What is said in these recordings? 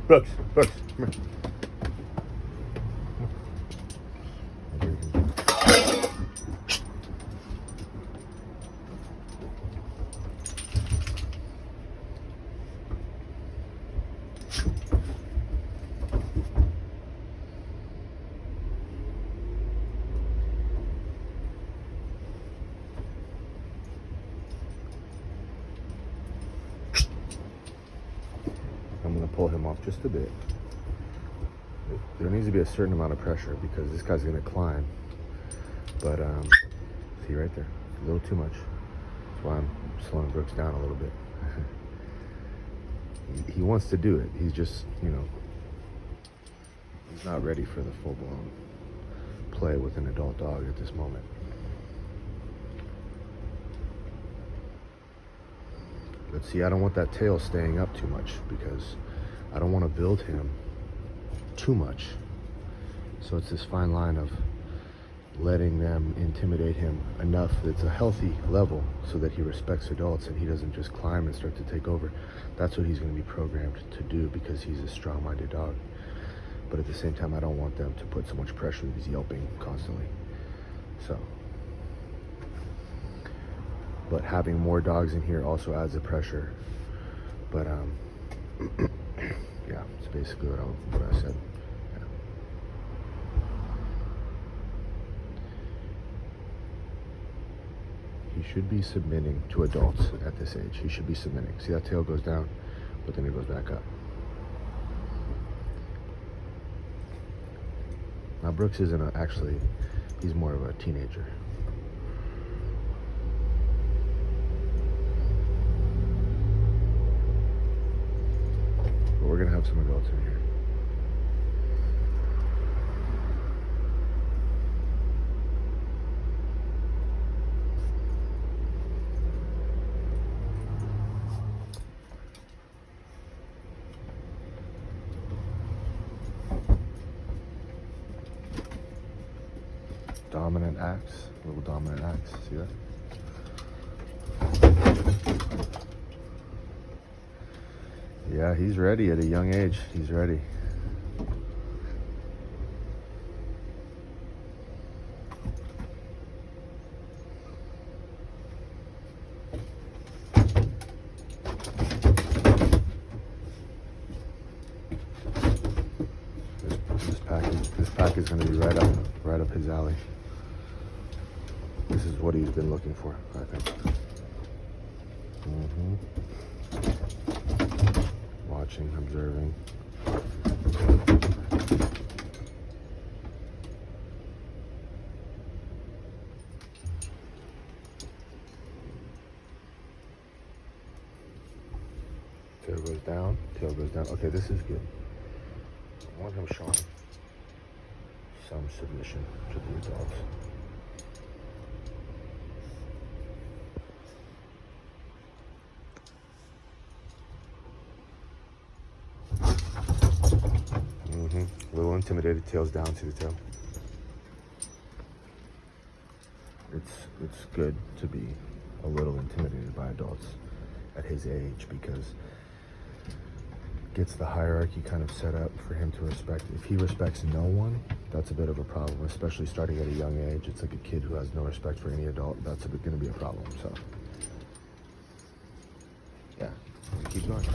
Brooks, Brooks, come here. I'm going to pull him off just a bit. There needs to be a certain amount of pressure because this guy's going to climb. But, see right there, a little too much. That's why I'm slowing Brooks down a little bit. He wants to do it. He's just, you know, he's not ready for the full-blown play with an adult dog at this moment. But see, I don't want that tail staying up too much because I don't want to build him too much. So it's this fine line of letting them intimidate him enough that it's a healthy level so that he respects adults and he doesn't just climb and start to take over. That's what he's going to be programmed to do because he's a strong-minded dog. But at the same time, I don't want them to put so much pressure that he's yelping constantly. So. But having more dogs in here also adds a pressure. But yeah, it's basically what I said. Yeah. He should be submitting to adults at this age. He should be submitting. See, that tail goes down, but then it goes back up. Now Brooks isn't actually, he's more of a teenager. We're gonna have some adults in here. Dominant axe, little dominant axe, see that? Yeah, he's ready at a young age. He's ready. This pack is going to be right up his alley. This is what he's been looking for, I think. Watching, observing. Tail goes down, tail goes down. Okay, this is good. I want him showing some submission to the adults. A little intimidated, tails down, see the tail. It's good to be a little intimidated by adults at his age because it gets the hierarchy kind of set up for him to respect. If he respects no one, that's a bit of a problem, especially starting at a young age. It's like a kid who has no respect for any adult. That's going to be a problem, so. Yeah, keep going.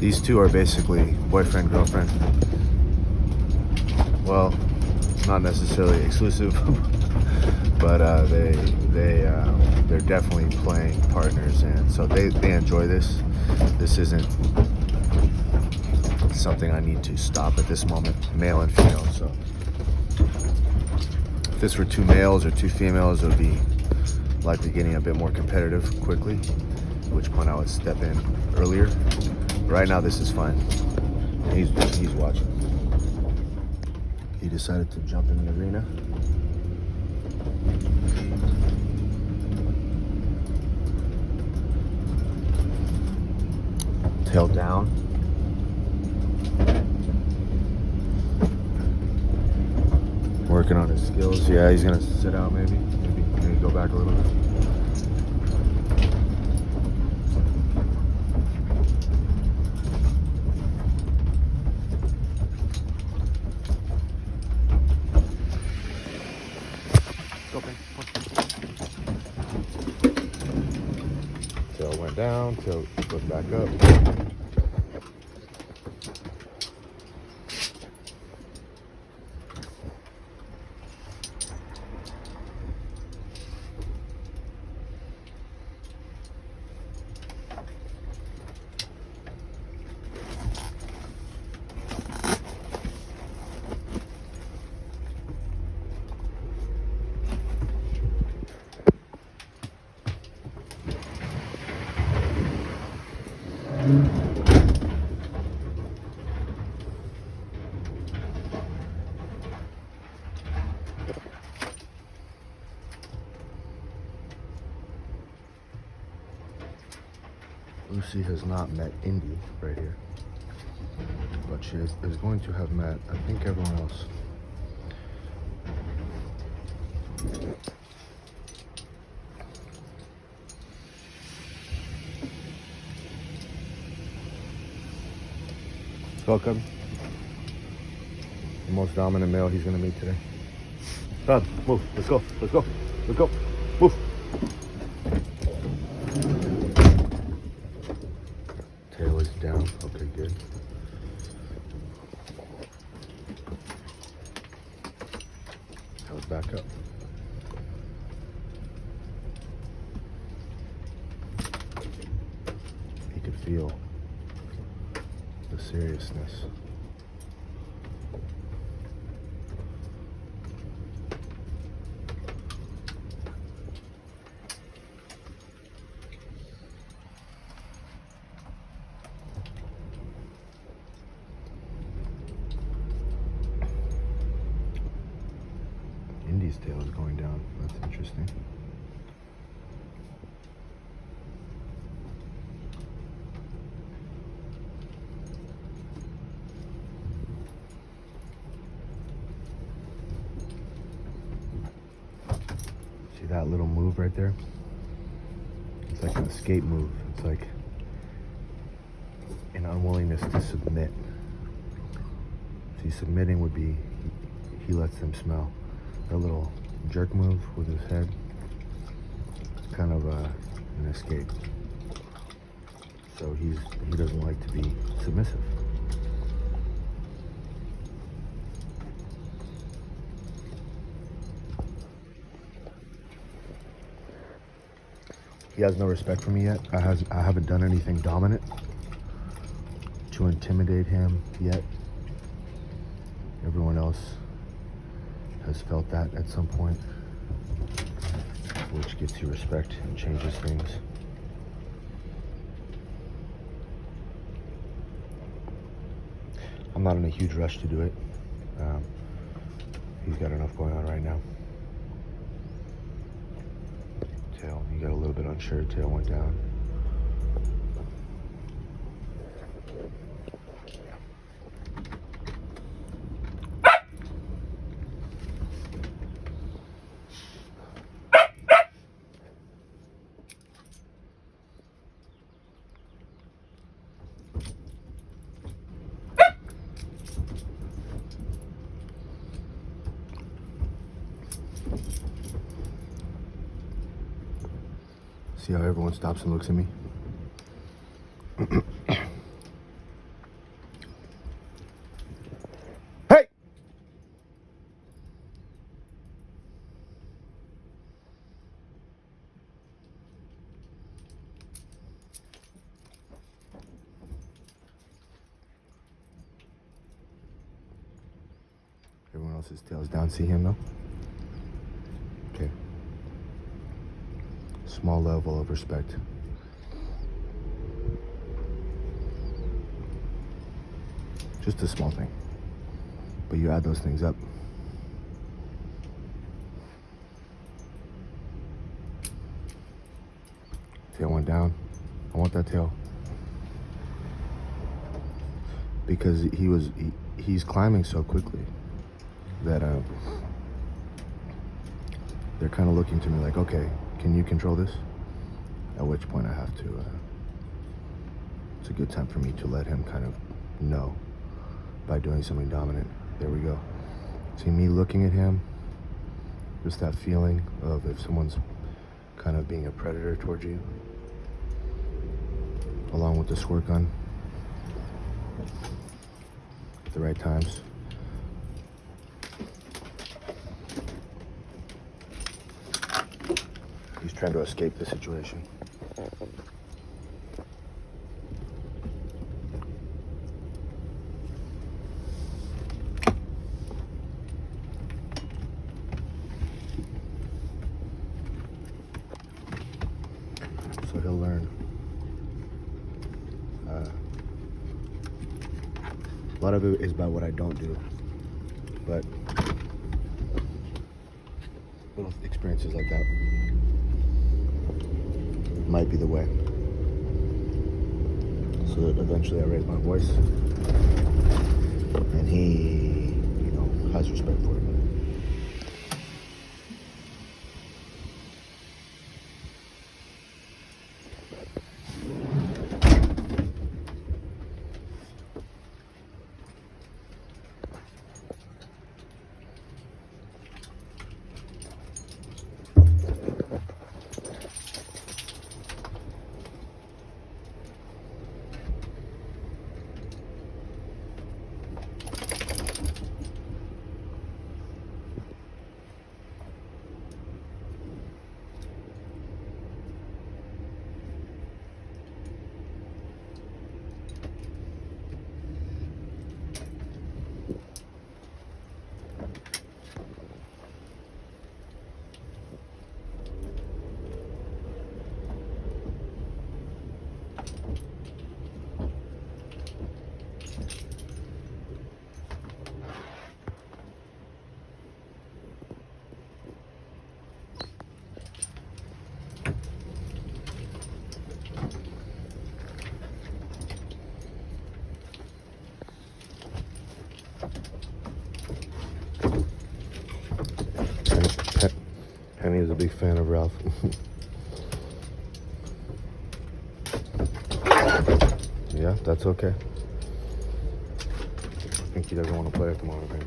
These two are basically boyfriend, girlfriend. Well, not necessarily exclusive, but they're definitely playing partners, and so they enjoy this. This isn't something I need to stop at this moment, male and female. So if this were two males or two females, it would be likely getting a bit more competitive quickly, at which point I would step in earlier. Right now, this is fine. He's watching. He decided to jump in the arena. Tail down. working on his skills. Yeah, he's gonna sit out maybe go back a little bit. Tail went down, tail goes back up. Lucy has not met Indy right here, but she is going to have met, I think, everyone else. Welcome. The most dominant male he's going to meet today. Come, move. Let's go. Let's go. Let's go. Move. Tail is down. Okay, good. Tail's back up. You can feel the seriousness. Indy's tail is going down. That's interesting. See that little move right there? It's like an escape move. It's like an unwillingness to submit. See, submitting would be he lets them smell. That little jerk move with his head, it's kind of an escape. So he doesn't like to be submissive. He has no respect for me yet. I haven't done anything dominant to intimidate him yet. Everyone else has felt that at some point, which gets you respect and changes things. I'm not in a huge rush to do it. He's got enough going on right now. Tail, he got a little bit unsure, tail went down. See how everyone stops and looks at me? Hey! Everyone else's tail's down. See him though? Okay. Small level of respect. Just a small thing. But you add those things up. Tail went down. I want that tail. Because he's climbing so quickly that they're kind of looking to me like, okay, can you control this? At which point I have to, it's a good time for me to let him kind of know by doing something dominant. There we go. See, me looking at him, just that feeling of if someone's kind of being a predator towards you, along with the squirt gun at the right times. He's trying to escape the situation. So he'll learn. A lot of it is about what I don't do, but little experiences like that might be the way. So that eventually I raise my voice, and he, has respect for it. Penny is a big fan of Ralph. Yeah, that's okay. I think he doesn't want to play at the moment, man.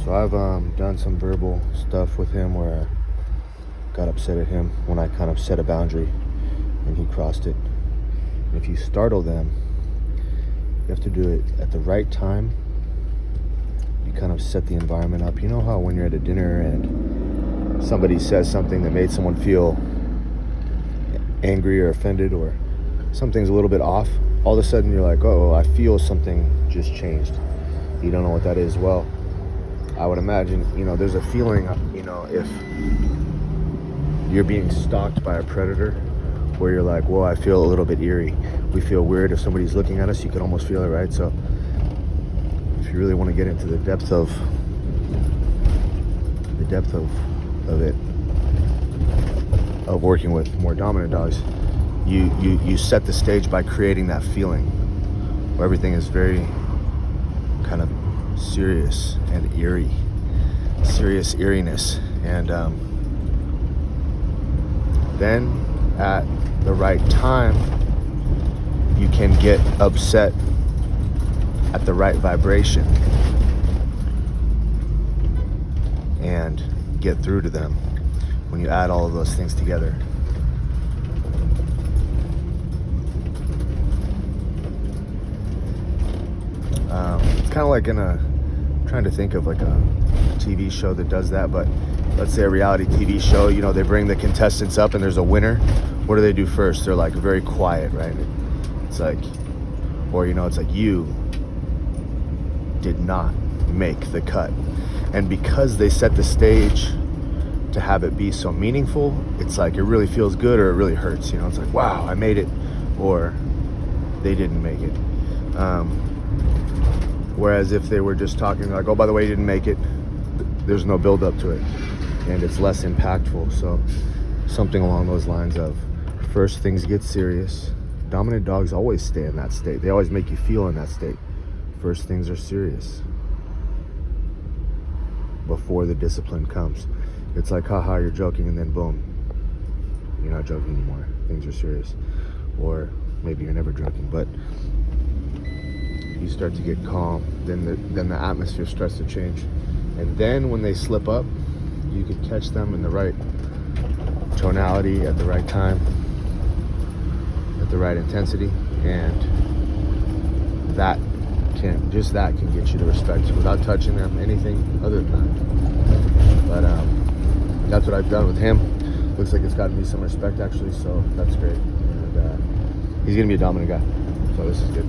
So I've done some verbal stuff with him where I got upset at him when I kind of set a boundary and he crossed it. And if you startle them, you have to do it at the right time. You kind of set the environment up. You know how when you're at a dinner and somebody says something that made someone feel angry or offended or something's a little bit off, all of a sudden you're like, oh, I feel something just changed. You don't know what that is. Well, I would imagine, there's a feeling, if you're being stalked by a predator where you're like, whoa, I feel a little bit eerie. We feel weird if somebody's looking at us. You could almost feel it, right? So if you really want to get into the depth of it, of working with more dominant dogs, you set the stage by creating that feeling where everything is very kind of serious and eerie, serious eeriness, and Then at the right time, you can get upset at the right vibration and get through to them when you add all of those things together. It's kind of like trying to think of like a TV show that does that, but let's say a reality TV show, you know, they bring the contestants up and there's a winner. What do they do first? They're like very quiet, right? It's like, or you know, it's like, you did not make the cut. And because they set the stage to have it be so meaningful, it's like it really feels good or it really hurts, you know. It's like, wow, I made it, or they didn't make it. Whereas if they were just talking like, oh, by the way, you didn't make it, there's no build up to it and it's less impactful. So something along those lines of, first things get serious. Dominant dogs always stay in that state. They always make you feel in that state. First things are serious before the discipline comes. It's like, haha, you're joking, and then boom, you're not joking anymore. Things are serious. Or maybe you're never joking, but you start to get calm, then the atmosphere starts to change. And then when they slip up, you could catch them in the right tonality at the right time, at the right intensity, and that can get you to respect without touching them, anything other than that. But that's what I've done with him. Looks like it's gotten me some respect actually, so that's great. And he's gonna be a dominant guy, so this is good.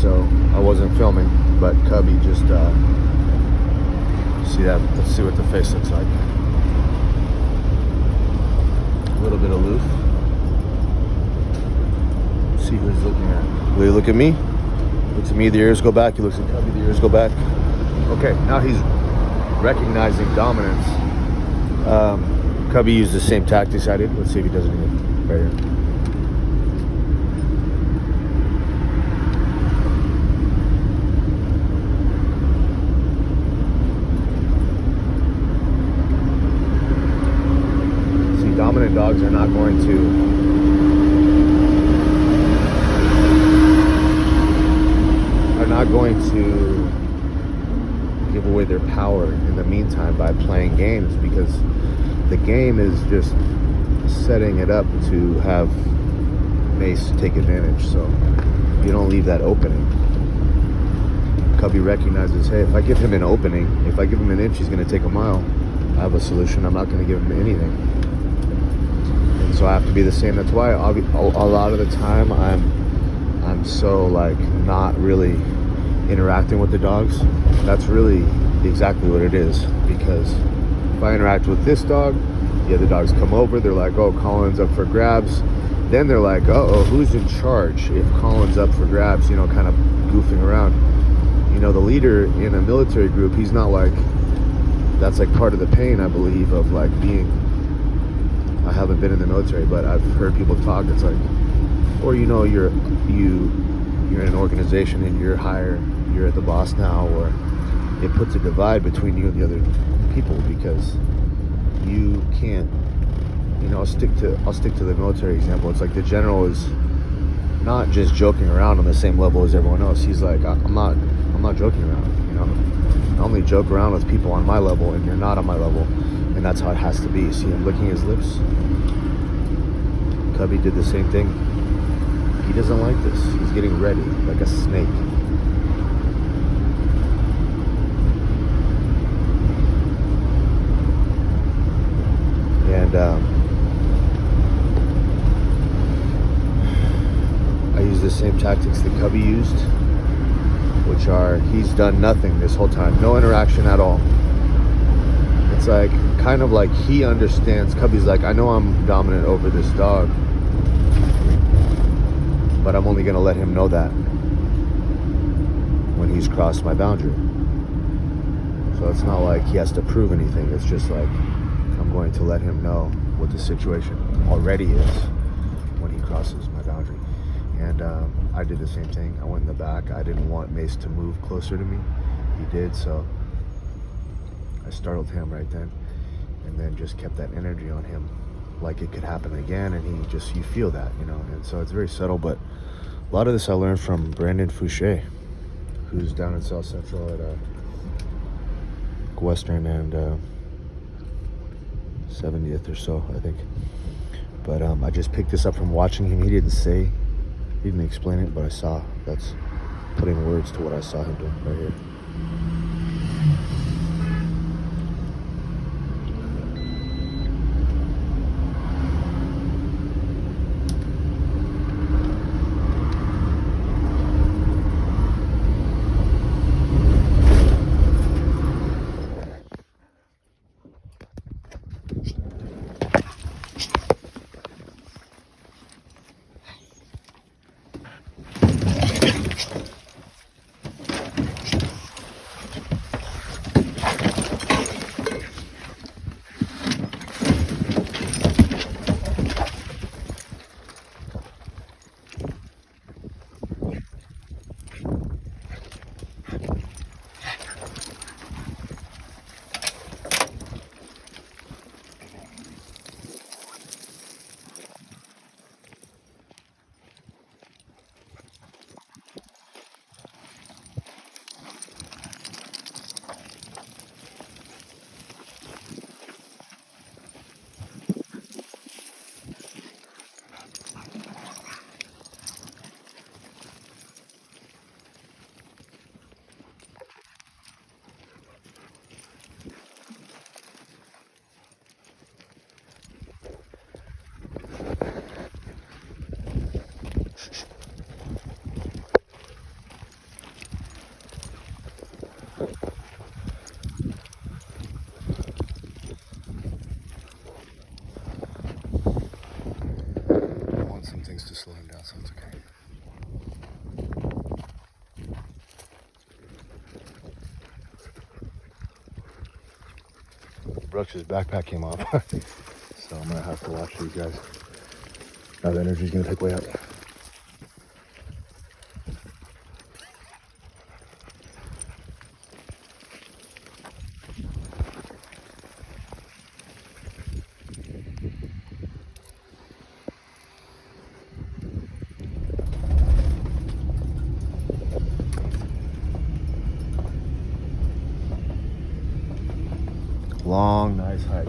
So I wasn't filming, but Cubby just see that. Let's see what the face looks like. A little bit aloof. See who he's looking at. Will he look at me? Looks at me, the ears go back. He looks at Cubby, the ears go back. Okay, now he's recognizing dominance. Cubby used the same tactics I did. Let's see if he does it again. Right here. Dominant dogs are not going to give away their power in the meantime by playing games, because the game is just setting it up to have Mase take advantage. So you don't leave that opening. Cubby recognizes, hey, if I give him an opening, if I give him an inch, he's going to take a mile. I have a solution. I'm not going to give him anything. So I have to be the same. That's why a lot of the time I'm so like not really interacting with the dogs. That's really exactly what it is, because if I interact with this dog, the other dogs come over, they're like, oh, Colin's up for grabs. Then they're like, oh, who's in charge if Colin's up for grabs, you know, kind of goofing around. You know, the leader in a military group, he's not like, that's like part of the pain, I believe, of like being, I haven't been in the military, but I've heard people talk. It's like, or you know, you're in an organization and you're higher, you're at the boss now, or it puts a divide between you and the other people, because you can't, you know, I'll stick to the military example. It's like the general is not just joking around on the same level as everyone else. He's like, I'm not joking around, you know. I only joke around with people on my level, and you're not on my level. And that's how it has to be. See him licking his lips? Cubby did the same thing. He doesn't like this. He's getting ready, like a snake. And I used the same tactics that Cubby used which are he's done nothing this whole time, no interaction at all. It's like kind of like he understands. Cubby's like, I know I'm dominant over this dog, but I'm only gonna let him know that when he's crossed my boundary. So it's not like he has to prove anything. It's just like I'm going to let him know what the situation already is when he crosses my boundary. And I did the same thing. I went in the back. I didn't want Mase to move closer to me. He did, so I startled him right then, and then just kept that energy on him like it could happen again. And he just, you feel that, you know. And so it's very subtle, but a lot of this I learned from Brandon Fouché, who's down in South Central at Western and 70th or so, I think. But I just picked this up from watching him. He didn't explain it, but I saw. That's putting words to what I saw him doing right here. Some things to slow him down, so it's okay. Brooks' backpack came off, so I'm gonna have to watch these guys. Now the energy's gonna take way up. Long, nice hike.